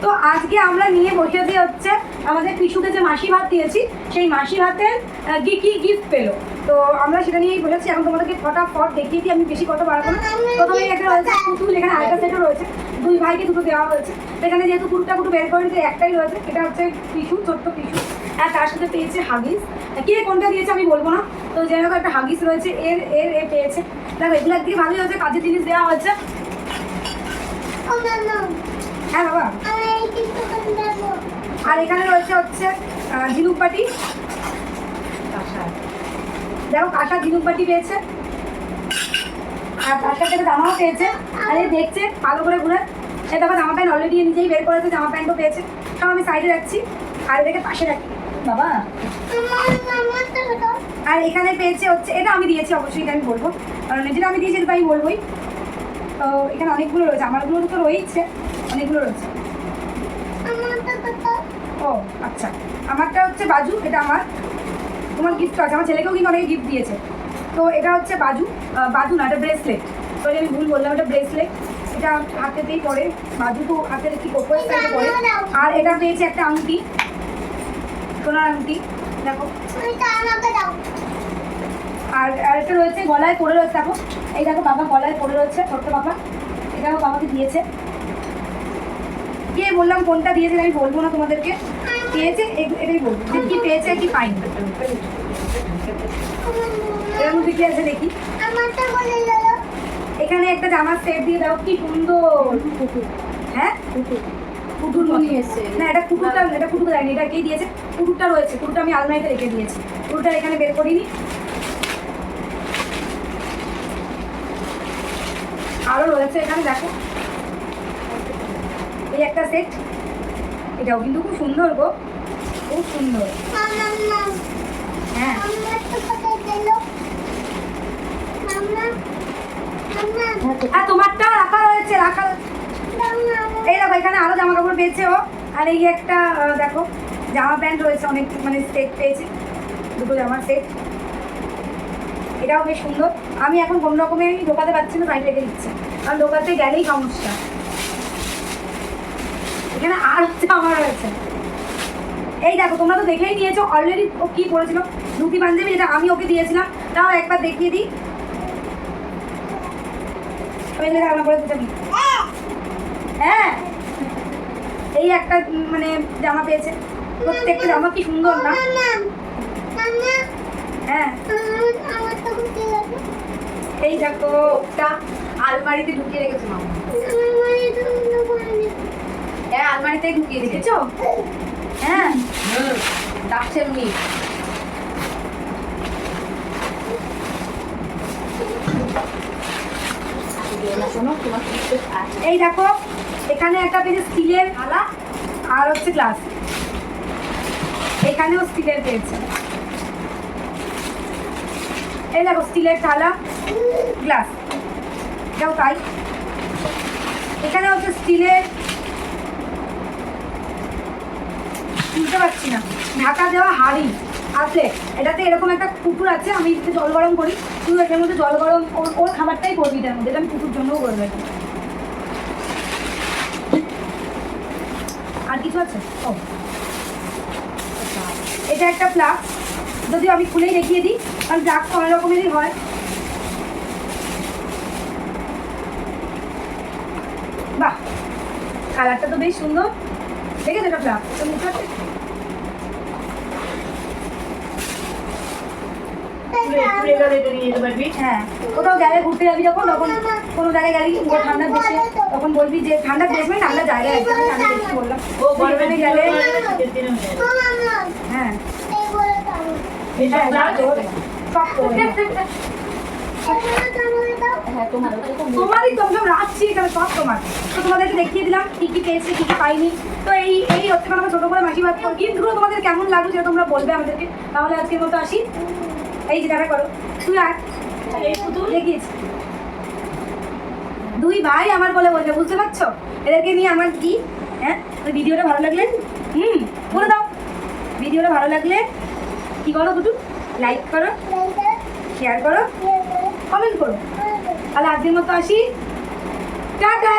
তো আজকে আমরা নিয়ে বসেছি হচ্ছে আমাদের পিসুকে যে মাসি ভাত দিয়েছি সেই মাসি ভাতের কি গিফট পেলো। তো আমরা সেটা নিয়েই বসেছি। এখন তোমাদেরকে ফটাফট দেখিয়ে দিই, আমি বেশি কথা বাড়াবো না। প্রথমেই একটা রয়েছে পুতুল, এখানে আরেকটা সেটও রয়েছে, দুই ভাইকে দুটো দেওয়া হয়েছে। এখানে যেহেতু কুটুটা বের করে দিতে একটাই রয়েছে, এটা হচ্ছে পিসু, ছোট্ট পিসু। আর তার সাথে পেয়েছে হাগিস। কে কোনটা দিয়েছে আমি বলবো না, তো যাই হোক একটা হাগিস রয়েছে, এর এর এ পেয়েছে। দেখো এগুলো একদিকে ভালোই হয়েছে, কাজের জিনিস দেওয়া হয়েছে। হ্যাঁ বাবা। আর এখানে রয়েছে হচ্ছে ঝিনুক বাটি, দেখো কাঁসা ঝিনুক বাটি পেয়েছে। আর তার সাথে জামাও পেয়েছে। আর এই দেখছে ভালো করে ঘুরে, সে দেখো জামা প্যান্ট অলরেডি নিজেই বের করেছে, জামা প্যান্টও পেয়েছে। সব আমি সাইডে রাখছি, আর এটাকে পাশে রাখি বাবা। আর এখানে পেয়েছে হচ্ছে, এটা আমি দিয়েছি অবশ্যই, এটা আমি বলবো, কারণ যেটা আমি দিয়েছি সেটা আমি বলবোই। তো এখানে অনেকগুলো রয়েছে, আমারগুলো তো রয়েছে, অনেকগুলো রয়েছে। ও আচ্ছা, আমারটা হচ্ছে বাজু, এটা আমার। তোমার গিফট আছে, আমার ছেলেকেও কিন্তু অনেকে গিফট দিয়েছে। তো এটা হচ্ছে বাজু, বাজু না, এটা ব্রেসলেট। সরি আমি ভুল বললাম, এটা ব্রেসলেট। এটা হাতেতেই পরে, বাজু তো হাতের একটি কোপর সাইডে পরে। আর এটা পেয়েছে একটা আংটি, সোনার আংটি, দেখো। আর একটা রয়েছে গলায় পরে রয়েছে, দেখো এই দেখো বাবা গলায় পরে রয়েছে, ছোট্ট বাবা। এটাও বাবাকে দিয়েছে। কে বললাম কোনটা দিয়েছে আমি বলবো না তোমাদেরকে, পেয়েছে এটাই বলবো, যে কি পেয়েছে কি পাইনি। এর মধ্যে কি আছে দেখি। এখানে একটা জামার সেট দিয়ে দাও, কি সুন্দর। হ্যাঁ কুটুর মনে এসছে না, এটা কুটুরটা, এটা কুটুর দেয়নি, এটা কে দিয়েছে? কুটুরটা রয়েছে, কুটুরটা আমি আলমারিতে রেখে দিয়েছি, কুটুরটা এখানে বের করিনি। আরো রয়েছে এখানে, দেখো এই একটা সেট, এটাও কিন্তু খুব সুন্দর গো, খুব সুন্দর। হ্যাঁ আর তোমারটা রাখা রয়েছে, রাখা। এই দেখো এখানে আরো জামা কাপড় পেয়েছে ও। আর এই একটা দেখো জামা প্যান্ট রয়েছে, অনেক মানে সেট পেয়েছে, দুটো জামার সেট। এটাও বেশ সুন্দর। আমি এখন কোনো রকমে ঢোকাতে পারছি না, সাইড রেখে দিচ্ছে, কারণ ঢোকাতে গেলেই সমস্যা। এখানে আর হচ্ছে আমার রয়েছে, এই দেখো তোমরা তো দেখেই নিয়েছো অলরেডি ও কি পরেছিল, ধুতি পাঞ্জাবি, যেটা আমি ওকে দিয়েছিলাম। তাও একবার দেখিয়ে দিই। হ্যাঁ এই একটা মানে জামা পেয়েছে, প্রত্যেকটা জামা কি সুন্দর না। হ্যাঁ এই দেখো ওটা আলমারিতে ঢুকিয়ে রেখেছো মামা, হ্যাঁ আলমারিতে ঢুকিয়ে রেখেছো। হ্যাঁ ডাকছে এমনি। এই দেখো এখানে একটা পেয়েছে স্টিলের থালা, আর হচ্ছে গ্লাস, এখানেও স্টিলের পেয়েছে। এই দেখো স্টিলের থালা, গ্লাস, এটাও তাই। এখানে হচ্ছে স্টিলের, বুঝতে পারছি না, ঢাকা দেওয়া হাঁড়ি আছে। এটাতে এরকম একটা কুকুর আছে, আমি জল গরম করি, শুধু এটার মধ্যে জল গরম, ওর খাবারটাই করবি এটার মধ্যে, এটা আমি কুকুর জন্যও করবো। আর কিছু আছে? ও এটা একটা ফ্লাক্স, যদি আমি খুলেই দেখিয়ে দিই, কারণ ফ্লাক্স তো অনেক রকমেরই হয়। বাহ কালারটা তো বেশ সুন্দর, দেখেছো এটা ফ্লাক্স, এটা মুখে আছে। হ্যাঁ কোথাও গেলে ঘুরতে যাবি যখন, তখন কোনো জায়গায় গেলি ঠান্ডার দেশে, তখন বলবি যে ঠান্ডার দেশ মানে ঠান্ডার জায়গায় আছে, ঠান্ডার দেশে বললাম। ও গরমে গেলে হ্যাঁ তোমারই তো সব রাখছি এখানে, সব তোমার। তো তোমাদেরকে দেখিয়ে দিলাম কি কি পেয়েছে কি কি পাইনি। তো এই হচ্ছে আমার ছোটো করে মাসি ভাত গিফটগুলো তোমাদের কেমন লাগলো সেটা তোমরা বলবে আমাদেরকে। তাহলে আজকের মতো আসি, এই যে দেখা করো তুই আর দেখিস দুই ভাই আমার বলে বলবে, বুঝতে পারছো? এদেরকে নিয়ে আমার কি। হ্যাঁ ভিডিওটা ভালো লাগলে বলে দাও, ভিডিওটা ভালো লাগলে কি করো দুটো লাইক করো, শেয়ার করো, কমেন্ট করো। তাহলে আজকের মতো আসি, টাটা।